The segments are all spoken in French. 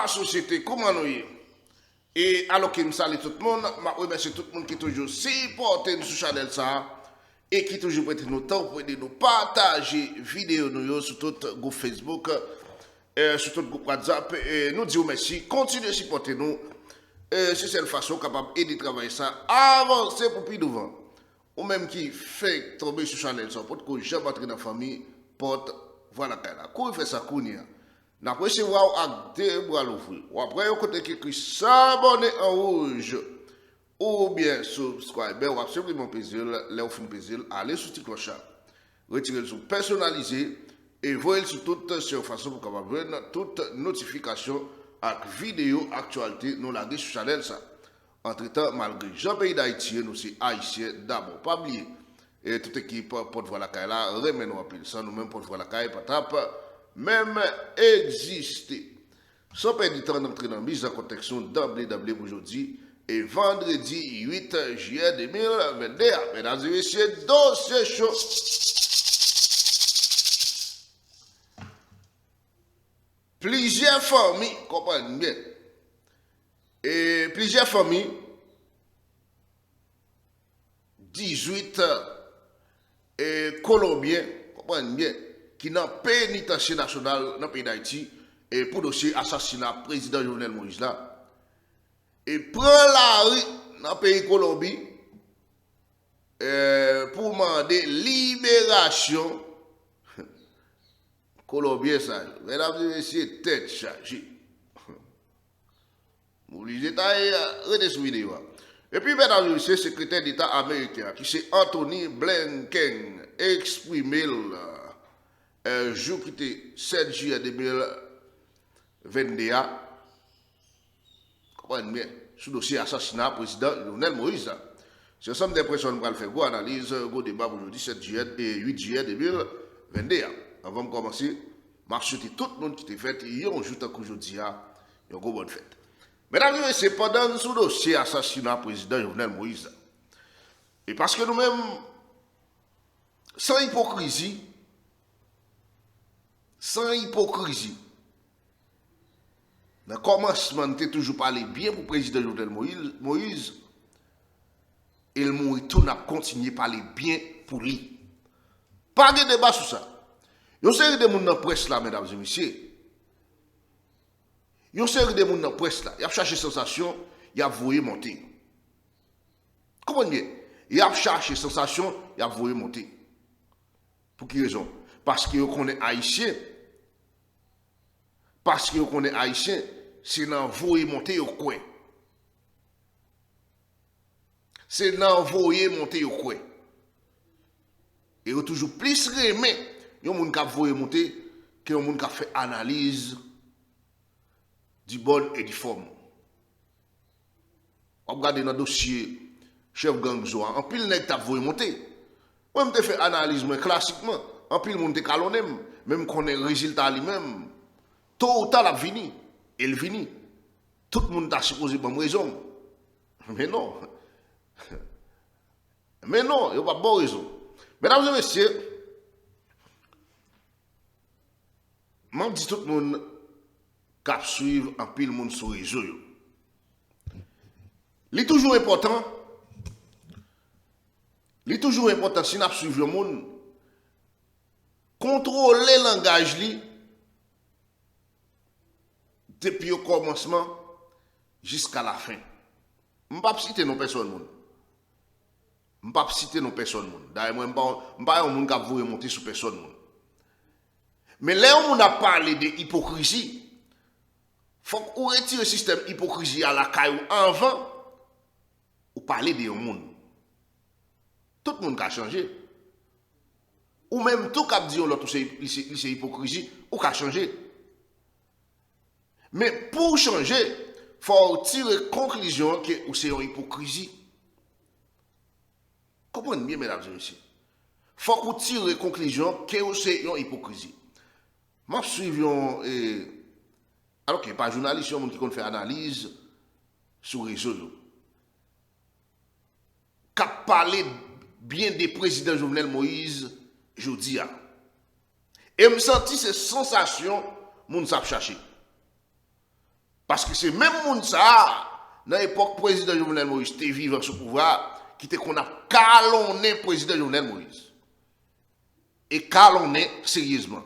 la société, comment nous y est? Et alors que je salue tout le monde, je remercie tout le monde qui toujours supporté nous sur Chanel ça et qui toujours prête nous temps pour aider nous partager vidéo nous sur tout groupe Facebook, sur tout groupe WhatsApp. Et nous disons merci, continuez à supporter nous. C'est cette façon capable d'aider travailler ça, avancer pour plus devant. Ou même qui fait tomber sur Chanel ça, pour que jamais entrer dans la famille, porte, voilà, quand il fait ça, n'a pas recevoir avec deux bras l'ouvrir. Ou après, au côté qui écrit s'abonner en rouge. Ou bien subscriber, ou absolument plaisir, là où fin plaisir, allez sur le clochard. Retirez le sous personnalisé et voyez sur toute façon pour qu'on va toute notification avec vidéo actualité nous la sur Chanel ça. Entre-temps, malgré Jean-Pays d'Haïti, nous sommes haïtiens d'abord. Pas oublier. Et toute équipe porte-voix la caille là, remet nous appeler ça, nous-mêmes porte-voix la caille, patap, même exister. Sans perdre du temps d'entrer dans la mise en contexte d'emblée pour aujourd'hui, et vendredi 8 juillet 2022, mesdames et messieurs, dossier chaud. Plusieurs familles, comprenez bien, et plusieurs familles, 18 et Colombiens, comprenez bien, qui n'ont pénitencier national dans le pays d'Haïti, et pour dossier assassinat président Jovenel Moïse là, et prend la rue dans le pays Colombie pour demander libération. Colombien ça, mesdames et messieurs, tête chargée. Vous lisez cette vidéo. Et puis, mesdames et messieurs, secrétaire d'État américain, qui c'est Anthony Blinken, exprimé le jour qui était 7 juillet 2022, comprenez bien, sous le dossier assassinat président Jovenel Moïse. C'est ensemble des personnes qui vont faire une analyse, un débat aujourd'hui, 7 juillet et 8 juillet 2022. Avant de commencer, je souhaite tout le monde qui était fait, et on joue aujourd'hui, il y a une bonne fête. Mesdames et messieurs, c'est pendant ce dossier assassinat président Jovenel Moïse. Et parce que nous-mêmes, sans hypocrisie, dans le commencement, on a toujours parlé bien pour le président Jovenel Moïse, et le mourit tout n'a continué à parler bien pour lui. Pas de débat sur ça. Il y a une série de gens dans la presse là, mesdames et messieurs. Il y a une série de gens dans la presse là. Il a cherché sensation, il a voulu monter. Comment dire? Il a cherché sensation, il a voulu monter. Pour quelle raison? Parce que qu'on est haïtien. Parce que qu'on est haïtien, c'est dans voulu monter au coin. C'est dans voulu monter au coin. Et il y a toujours plus remet. Il y a des gens qui ont monter que des gens qui ont fait analyse du bon et du forme. On regarde dans le dossier chef gang Zoa, en pile nèg t'a voulu monter. Moi je fait analyse classiquement, en pile monde calonné même qu'on est résultat lui-même. Tôt ou tard la vini, il vini. Tout le monde t'a supposé bonne raison. Mais non. Mais non, il n'y a pas de bonne raison. Mesdames et messieurs, je dis tout le monde qui suivre en pile monde sur les réseaux. Il est toujours important. Si nous suivons le monde, contrôler le langage depuis le commencement jusqu'à la fin. Je ne vais pas citer nos personnes. D'ailleurs, je ne vais pas vous remonter sur personne. Mais là où on a parlé de hypocrisie, il faut qu'on retire le système hypocrisie à la caille avant ou parler de monde. Tout le monde a changé. Ou même tout cap dit l'autre c'est hypocrisie ou a changé. Mais pour changer, il faut tirer conclusion que c'est une hypocrisie. Comprenez bien, mesdames et messieurs. Il faut qu'on tire conclusion que c'est une hypocrisie. Je suis alors qu'il n'y a pas de journaliste qui fait analyse sur les réseaux. Qui a parlé bien des présidents Jovenel Moïse, je dis. Et je me sens ces sensations, mon sap chercher. Parce que c'est même monde ça, dans l'époque président Jovenel Moïse était vivant sous pouvoir, qui était qu'on a calonné président Jovenel Moïse. Et calonné sérieusement.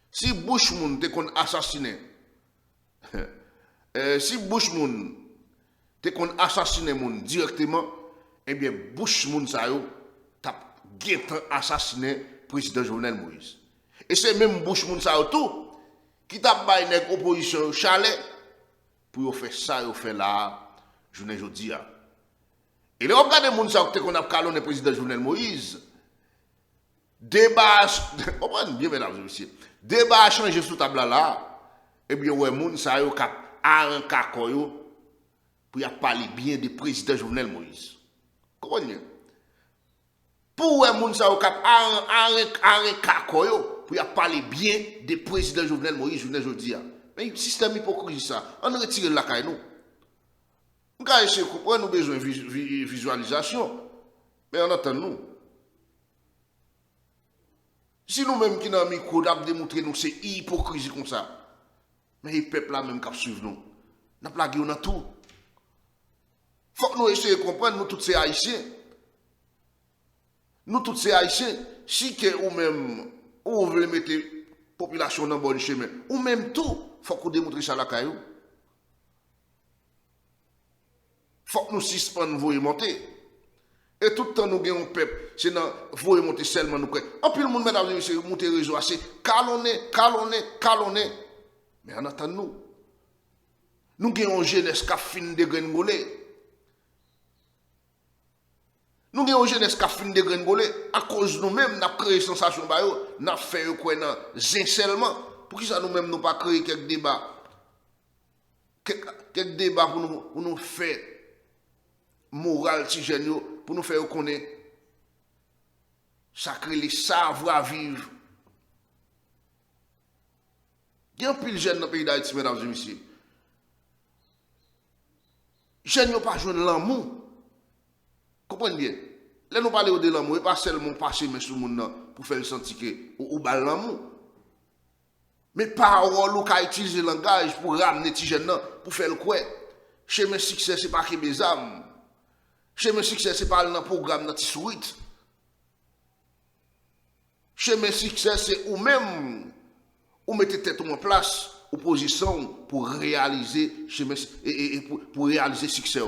Si Bush moun te qu'on assassiné, si Bush moun te qu'on assassiné moun directement, eh bien Bush moun sa yo tap guetan assassiné président Jovenel Moïse. Et c'est même Bush moun sa yo tout qui tap bay nèg opposition chalet pour faire ça yo fait là journée jodi a. Et les regardez moun sa te qu'on a calonné président Jovenel Moïse. Débat, bien mesdames et messieurs, débat a changé sous table là, et bien ouais moun sa yo kap a un kakoyo pour y parler bien du président Jovenel Moïse. Comprenez? Pour ouais moun sa yo kap a un kakoyo pour y parler bien du président Jovenel Moïse journée jodi a. Mais système hypocrisie ça, on retire la caille nous. On va essayer de comprendre nous besoin de visualisation, mais on attend nous. Si nous-mêmes qui n'avons micro d'ab démontrer nous c'est hypocrisie comme ça. Mais les peuples là même qui suivent nous. N'a plagué on a tout. Faut que nous essayions de comprendre nous tous ces haïtiens. Nous tous ces haïtiens, si que ou même ou veut mettre la population dans le bon chemin, ou même tout, faut qu'on démontre ça à la caillou. Faut que nous suspendons vous monter. Et tout le temps, nous avons un peuple, c'est dans vous monter seulement nous. En plus, le monde, mesdames et messieurs, monter réseau, c'est calonné. Mais en attendant, nous avons une jeunesse qui a fini de gringoler. Nous avons une jeunesse qui a fini de gringoler. À cause de nous-mêmes, nous avons créé une sensation, nous avons fait quoi dans zincellement. Pour qui ça nous-mêmes, nous pas créé quelques débats? Quelques débats pour nous faire moral, si génial. Pour nous faire connaître, sacré les savoir-vivre. Il y a un pile de jeunes dans le pays d'Haïti, mesdames et messieurs. Les jeunes n'ont pas joué l'amour. Comprenez bien? Là, nous parlons de l'amour, et pas seulement passer sur le monde pour faire le sentir que ou l'amour. Mais parole, ou qu'à utiliser le langage pour ramener les jeunes, pour faire le quoi? Chez mes succès, ce n'est pas que mes âmes. Chez mes succès, c'est pas dans le programme dans Tissouit. Chez mes succès, c'est ou même, ou mettez tête en place, opposition pour réaliser, pour réaliser succès.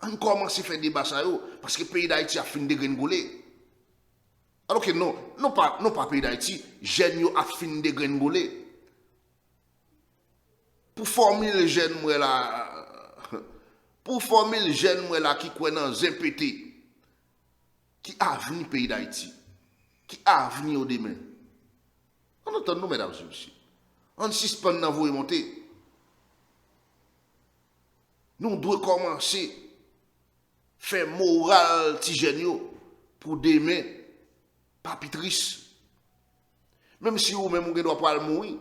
On commence à faire débat ça, parce que le pays d'Haïti a fini de gringoler. Alors que non pas le pays d'Haïti, jeunes a fini de gringoler. Pour former les jeunes, moi là, pour former les jeunes qui croient dans un ZPT, qui a venu pays d'Haïti, qui a venu au demain. On entend nous, mesdames et messieurs. On suspend dans vous et monter. Nous devons commencer à faire moral ti jeunes pour demain, papitrice. Même si vous même vous ne doit pas mourir,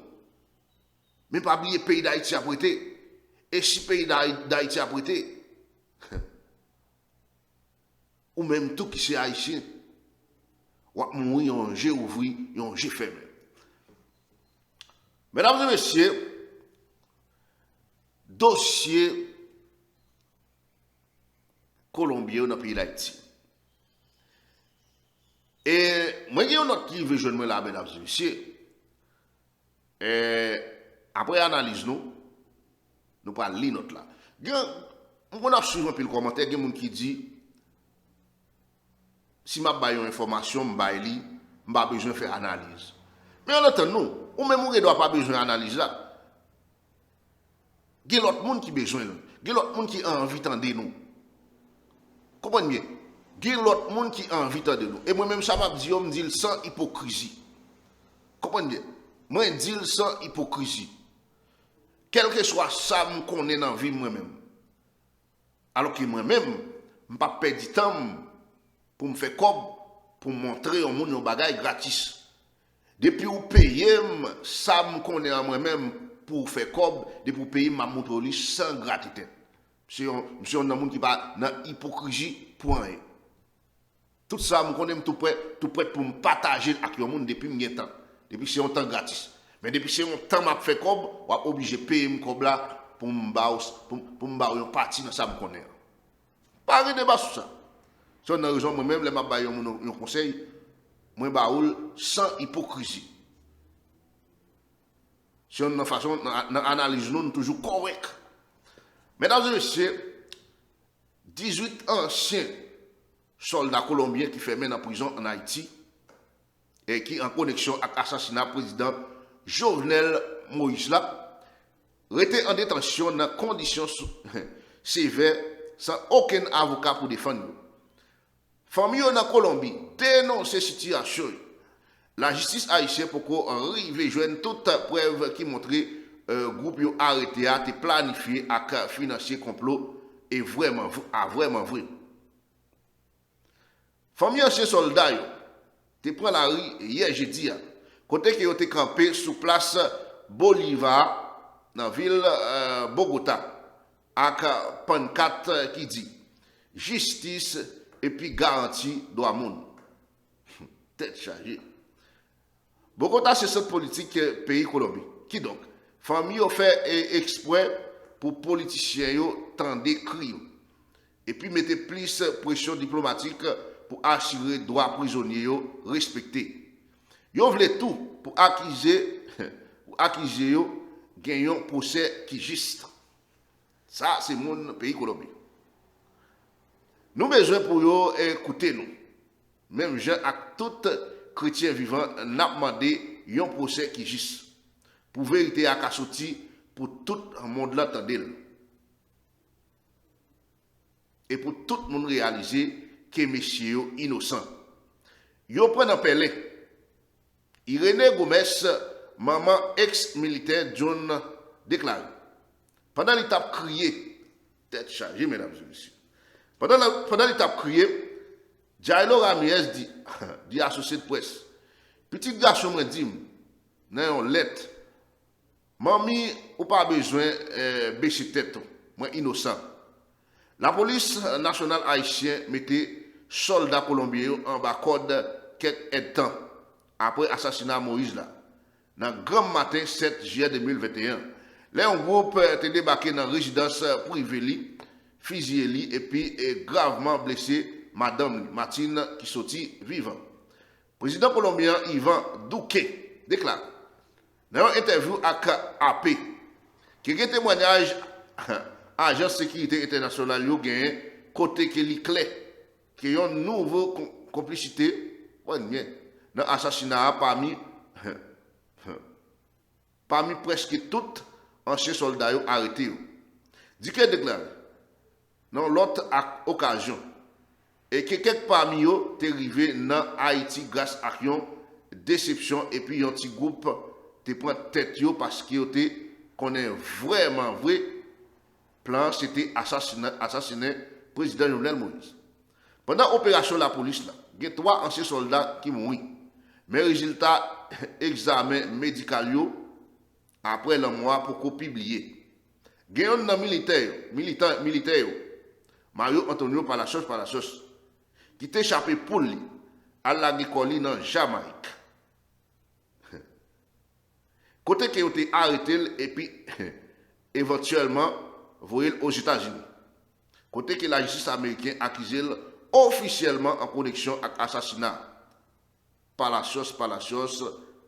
mais pas oublier le pays d'Haïti a prêté. Et si le pays d'Haïti a prêté, ou même tout qui c'est haïtien, ou mourir en jeu ouvert, en jeu fermé. Mesdames et messieurs, dossier colombien dans le pays d'Haïti. Et moi, j'ai un autre livre, je me là, mesdames et messieurs. Et après analyse, nous parlons de notre là. On a suivi un peu le commentaire, il y a des gens qui disent si je vais une information, je n'ai pas besoin de faire analyse. Mais en attendant, ou même on ne doit pas besoin d'analyse là. Il y a d'autres gens qui ont besoin. Il y a d'autres gens qui ont envie d'entendre nous. Comprenez bien? Il y a d'autres gens qui ont envie d'entendre nous. Et moi-même, ça m'a dit, on me dit sans hypocrisie. Comprenez bien? Moi, je dis sans hypocrisie. Quel que soit ça que je connais dans la vie moi-même. Alors que moi-même, je ne pas perdre du temps pour me faire comme, pour montrer au monde un bagage gratis. Depuis que je paye, ça me connaît en moi-même pour faire comme, depuis que je paye ma montre sans gratitude. Monsieur, on a un monde qui va dans l'hypocrisie, point. Tout ça, je connais tout prêt pour me partager avec le monde depuis un temps. Depuis que c'est un temps gratis. Mais depuis que mon temps m'a fait comme, on est obligé de payer comme là pour me faire une partie dans ça me connaît. Pas de débat sur ça. C'est une raison, moi-même, je vais vous un conseil, moi, je sans hypocrisie. Si on a une façon d'analyser, nous sommes toujours corrects. Mesdames et messieurs, 18 anciens soldats colombiens qui ferment en prison en Haïti et qui en connexion avec l'assassinat du président Jovenel Moïse là, étaient en détention dans des conditions sévères sans aucun avocat pour défendre. Famille en Colombie dénonce cette situation. La justice haïtienne pour qu'on arrive à joindre toute preuve qui montrait groupe arrêté a été planifié à financer complot et vraiment vrai. Famille ancien soldat te prend la rue hier jeudi côté qui ont été campé sous place Bolivar dans la ville Bogota avec pancarte qui dit justice et puis garantie droit monde. Tête chargée. Bogota, c'est cette politique pays Colombie. Qui donc? Famille a fait exprès pour politiciens tendre cri. Et puis mettez plus pression diplomatique pour assurer droits prisonniers respectés. Ils voulaient tout pour accuser gagner un procès qui juste. Ça, c'est mon pays Colombie. Nous avons besoin pour écouter nous. Même gens à tout chrétien vivant n'a demandé un procès qui juste. Pour vérité à sorti pour tout le monde l'entendre. Et pour tout le monde réaliser que messieurs innocents. Yo prennent appelé. Irénée Gomez, maman ex-militaire John déclaré. Pendant l'étape criée, tête chargée, mesdames et messieurs. Pendant l'étape criée, Jailo Ramirez dit associé de presse. Petit garçon me dit, dans une lettre, Mami, ou pas besoin de baisser tête, moi innocent. La police nationale haïtienne mettait soldats colombiens en bas code quelques temps après l'assassinat de Moïse là. Dans le grand matin 7 juillet 2021, là un groupe était débarqué dans la résidence privée, fusillé et puis gravement blessé Madame Martine qui sortit vivant. Président colombien Ivan Duque déclare dans une interview avec AP, qui est un témoignage à l'Agence de sécurité internationale, côté qui est clair, qui a une nouvelle complicité dans l'assassinat parmi presque tous anciens soldats arrêtés. Dit qu'il déclare, dans l'autre occasion, et que quelques parmi eux sont arrivés dans Haïti grâce à une déception et puis un petit groupe te prend tête parce que te connaît vraiment vrai plan, c'était assassiner le président Jovenel Moïse. Pendant l'opération la police, il y a 3 anciens soldats qui mourent. Mais résultat examen médical après le mois pour qu'on publie. Il y a un militaire, Mario Antonio Palacios, qui t'a échappé pour lui à l'agricole dans Jamaïque. Côté qui a été arrêté et puis éventuellement voyé aux États-Unis. Côté que la justice américaine accusé officiellement en connexion avec l'assassinat. Palacios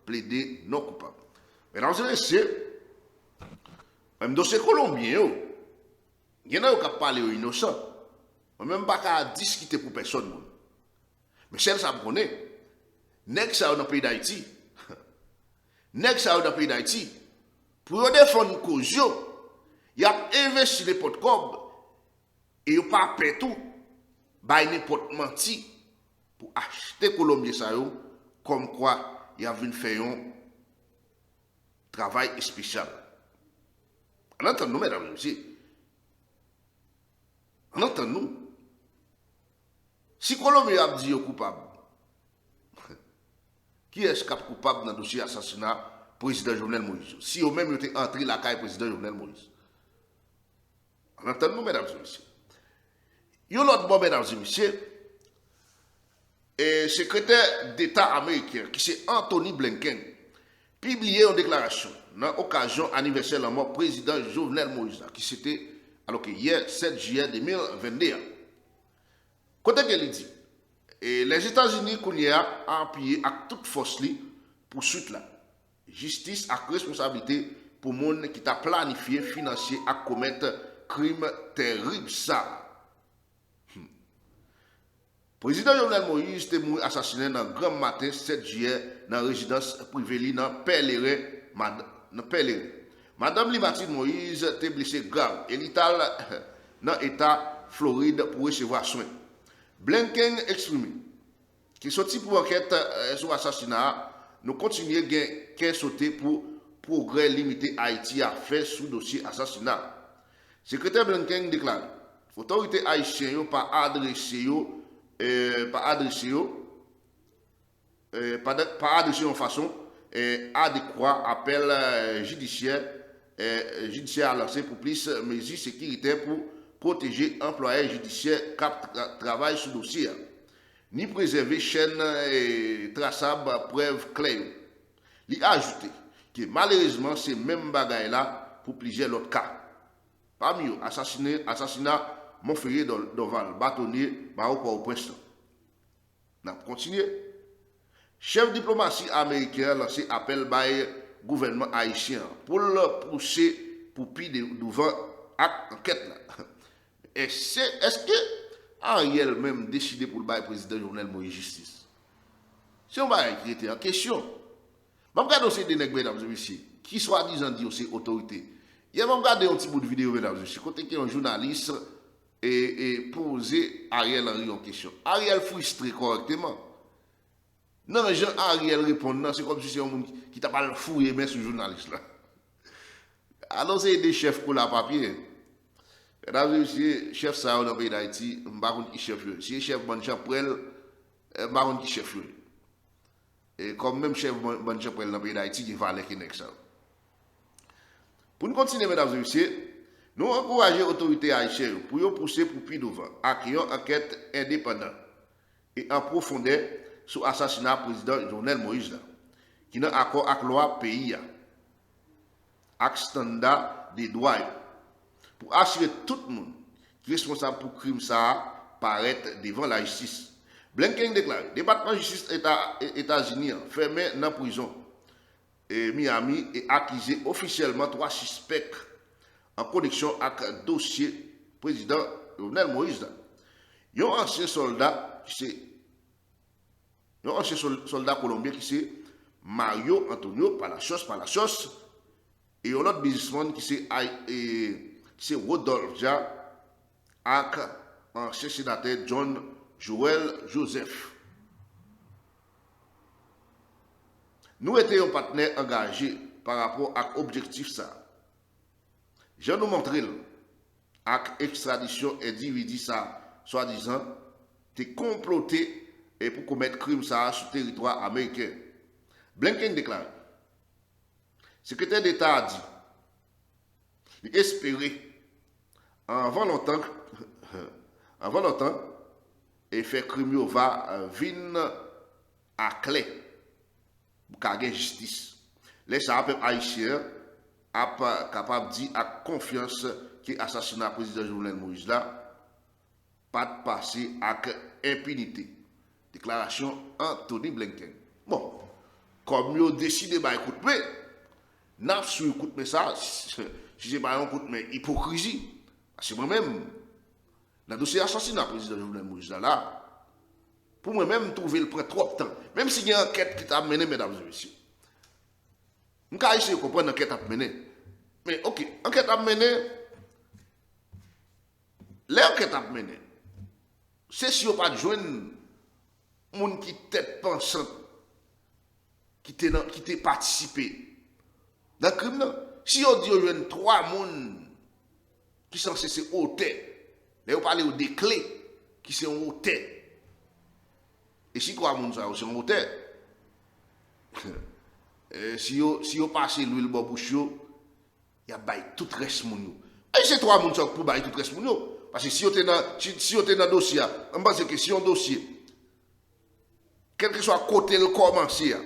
plaidé non coupable. Mesdames et messieurs, même dossier colombien, il y en a qui parlent innocent. Même pas qu'à discuter pour personne. Mais celle ça me connaît. N'est-ce pas dans le pays d'Haïti? N'est-ce pas dans le pays d'Haïti? Pour défendre cause, il a investi les potes cob et il pas fait tout. Il n'importe menti pour acheter Colombie ça comme quoi il a vu faire un travail spécial. En entendant, mesdames et messieurs, en entendant, si Colombie a dit coupable, qui est-ce qui est coupable dans le dossier assassinat président Jovenel Moïse? Si au même été entré la caille président Jovenel Moïse. En entendant, mesdames et messieurs. Il y a un autre bon, mesdames et messieurs, et secrétaire d'État américain, qui c'est Anthony Blinken, publié une déclaration dans l'occasion anniversaire de la mort président Jovenel Moïse, qui c'était alors que hier, 7 juillet 2021. Côté qu'elle dit, et les États-Unis ont appuyé à toute force pour suite là. Justice à responsabilité pour les gens qui t'a planifié, financier à commettre crime terrible ça. Président Jovenel Moïse était assassiné dans le grand matin 7 juillet dans la résidence privée dans Pèlerin. Madame Limatine Moïse était blessée grave et l'état dans l'état Floride pour recevoir soin. Blinken exprimé qui sorti pour enquête sur l'assassinat, nous continuons à sauter pour progrès limité Haïti à faire sous dossier assassinat. Secrétaire Blinken déclare l'autorité haïtienne n'a pas adressé en façon adéquate appel judiciaire lancé pour plus mesures sécuritaires pour protéger employés judiciaires qui travaillent sur le dossier, ni préserver chaîne traçable preuve claire. Il a ajouté que malheureusement c'est même bagaille là pour plusieurs autres cas. Parmi eux, assassinat Montferrier Doval, bâtonnier, Maroc au Prince. On continue. Chef diplomatie américain a lancé appel par le gouvernement haïtien pour le pousser pour piller devant l'enquête. Est-ce que Ariel même décidé pour le président Jovenel Moïse justice? C'est un bail qui était en question. Je regarde aussi des nègres, mesdames et messieurs, qui soi-disant dit aussi autorité. Il y a même regardé un petit bout de vidéo, mesdames et messieurs, côté qui est un journaliste et poser Ariel Henry en question. Ariel frustré correctement. Non, mais Jean-Ariel répond, c'est comme si c'est un monde qui t'a pas fouillé, mais ce journaliste là. Alors, c'est des chefs pour la papier. Mesdames et messieurs, chef ça dans le pays d'Haïti, je ne sais pas qui chef. Si chef Bon Chaprel, je ne sais pas qui chef. Et comme même chef Bon Chaprel dans le pays d'Haïti, il va aller qui n'est ça. Pour nous continuer, mesdames et messieurs, nous encourageons les autorités haïtiennes pour pousser pour plus devant, à créer une enquête indépendante et en profondeur sur l'assassinat du président Jovenel Moïse, qui n'a accord avec la loi pays, avec standard des droits, pour assurer tout le monde qui est responsable pour le crime ça paraître devant la justice. Blinken déclare, le département de justice États-Unis fermé dans la prison et Miami et accusé officiellement 3 suspects en connexion avec le dossier président Jovenel Moïse. Il y a un ancien soldat colombien qui c'est Mario Antonio Palacios et un autre businessman qui c'est Rodolphe Ja avec ancien sénateur John Joel Joseph. Nous étions partenaires engagés par rapport à l'objectif ça. Je nous montre avec extradition individu ça, soi-disant, t'es comploté et pour commettre crime ça sur le territoire américain. Blinken déclare. Secrétaire d'État a dit, il espérait avant longtemps, et faire crime va venir à clé pour gagner justice. Les peuple haïtien a capable de dire avec confiance que l'assassinat du président Jovenel Moïse là pas de passer avec impunité. Déclaration Anthony Blinken. Bon, comme nous décidé de écouter, n'a pas écouté ça, si c'est pas un coup de hypocrisie. C'est moi-même, dans le dossier assassinat du président Jovenel Moïse là, pour moi-même trouver le prend trop de temps. Même s'il y a une enquête qui t'a mené, mesdames et messieurs. Je vais essayer de comprendre l'enquête à mener. Mais ok, l'enquête à mener, l'enquête à mener, c'est si on n'a pas de jeunes gens qui tête pensante, qui t'est participé dans le crime. Si on dit aux jeunes 3 personnes qui sont censés hôtel, mais on parle des clés qui sont hôtel. Et si 3 personnes sont hôtel, si on passe l'huile bobouchio, il y a tout le reste de et c'est 3 personnes pour bailler tout le reste de parce que si on est dans le dossier, on pense que si on dossier, quel que soit côté le commencer,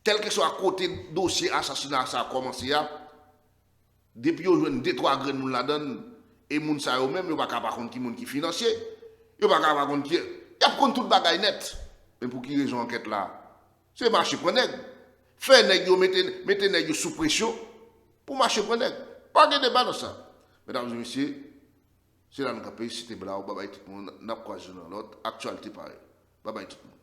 quel que soit côté dossier assassinat ça a commencé depuis yo joine 2-3 graines moun la donne et moun sa yo même yo pas par contre qui moun qui financier yo pas par contre qui y a contre tout bagay net mais pour qui raison enquête là c'est marché pour nèg fait nèg yo mettez nèg yo sous pression pour marcher pour nèg pas de débat dans ça mesdames et messieurs c'est là nous pays cité blanc bye bye tout le monde n'a pas croisé dans l'autre actualité pareil bye bye tout le monde